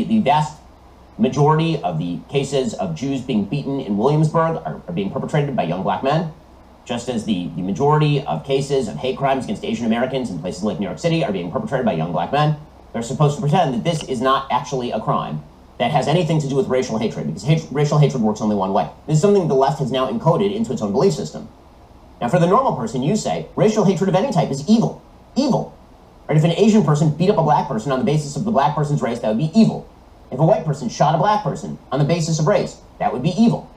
the vast majority of the cases of Jews being beaten in Williamsburg are being perpetrated by young black men, just as the majority of cases of hate crimes against Asian Americans in places like New York City are being perpetrated by young black men, they're supposed to pretend that this is not actually a crime that has anything to do with racial hatred, because racial hatred works only one way. This is something the left has now encoded into its own belief system. Now, for the normal person, you say racial hatred of any type is evil. Evil. Right? If an Asian person beat up a black person on the basis of the black person's race, that would be evil. If a white person shot a black person on the basis of race, that would be evil.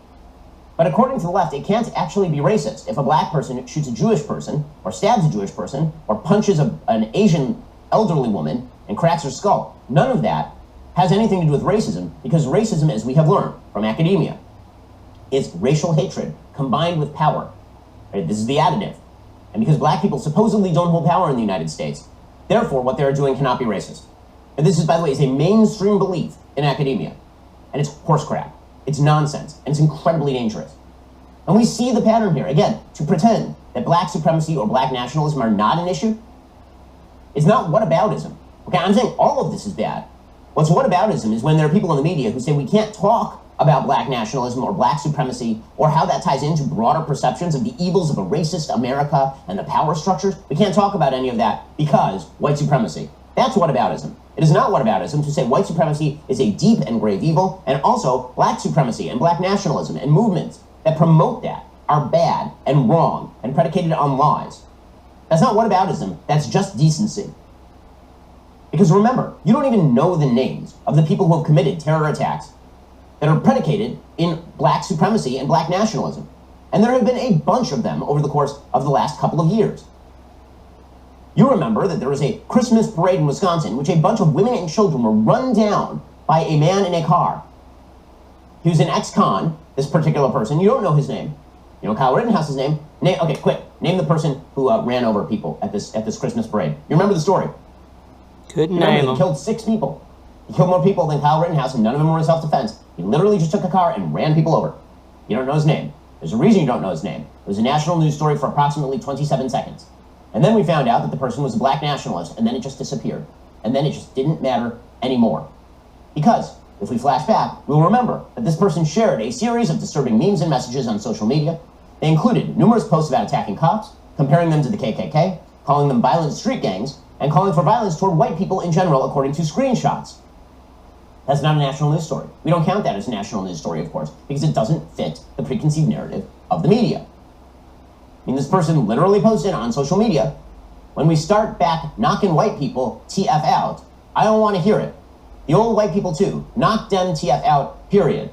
But according to the left, it can't actually be racist if a black person shoots a Jewish person, or stabs a Jewish person, or punches an Asian elderly woman and cracks her skull. None of that has anything to do with racism, because racism, as we have learned from academia, is racial hatred combined with power. Right? This is the additive. And because black people supposedly don't hold power in the United States, therefore what they're doing cannot be racist. And this is, by the way, is a mainstream belief in academia. And it's horse crap. It's nonsense, and it's incredibly dangerous. And we see the pattern here. Again, to pretend that black supremacy or black nationalism are not an issue is not whataboutism. Okay, I'm saying all of this is bad. What's whataboutism is when there are people in the media who say we can't talk about black nationalism or black supremacy or how that ties into broader perceptions of the evils of a racist America and the power structures. We can't talk about any of that because white supremacy. That's whataboutism. It is not whataboutism to say white supremacy is a deep and grave evil, and also black supremacy and black nationalism and movements that promote that are bad and wrong and predicated on lies. That's not whataboutism, that's just decency. Because remember, you don't even know the names of the people who have committed terror attacks that are predicated in black supremacy and black nationalism. And there have been a bunch of them over the course of the last couple of years. You remember that there was a Christmas parade in Wisconsin in which a bunch of women and children were run down by a man in a car. He was an ex-con, this particular person. You don't know his name. You know Kyle Rittenhouse's name? Okay, quick. Name the person who ran over people at this Christmas parade. You remember the story? Couldn't name him. He killed 6 people. He killed more people than Kyle Rittenhouse, and none of them were in self-defense. He literally just took a car and ran people over. You don't know his name. There's a reason you don't know his name. It was a national news story for approximately 27 seconds. And then we found out that the person was a black nationalist, and then it just disappeared. And then it just didn't matter anymore. Because, if we flash back, we'll remember that this person shared a series of disturbing memes and messages on social media. They included numerous posts about attacking cops, comparing them to the KKK, calling them violent street gangs, and calling for violence toward white people in general, according to screenshots. That's not a national news story. We don't count that as a national news story, of course, because it doesn't fit the preconceived narrative of the media. I mean, this person literally posted on social media, when we start back knocking white people TF out, I don't want to hear it. The old white people too, knock them TF out, period.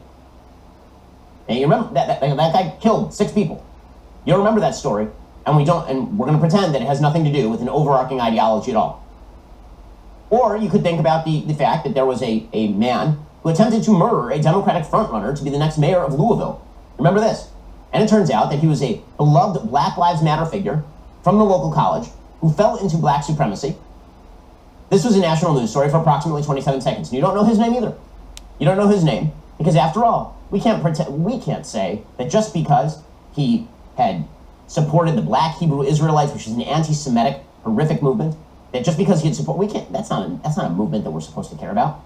And you remember, that guy killed 6 people. You remember that story, and we're going to pretend that it has nothing to do with an overarching ideology at all. Or you could think about the fact that there was a man who attempted to murder a Democratic frontrunner to be the next mayor of Louisville. Remember this? And it turns out that he was a beloved Black Lives Matter figure from the local college who fell into black supremacy. This was a national news story for approximately 27 seconds. And you don't know his name either. You don't know his name because, after all, we can't say that just because he had supported the Black Hebrew Israelites, which is an anti-Semitic, horrific movement, that just because he had support, that's not a movement that we're supposed to care about.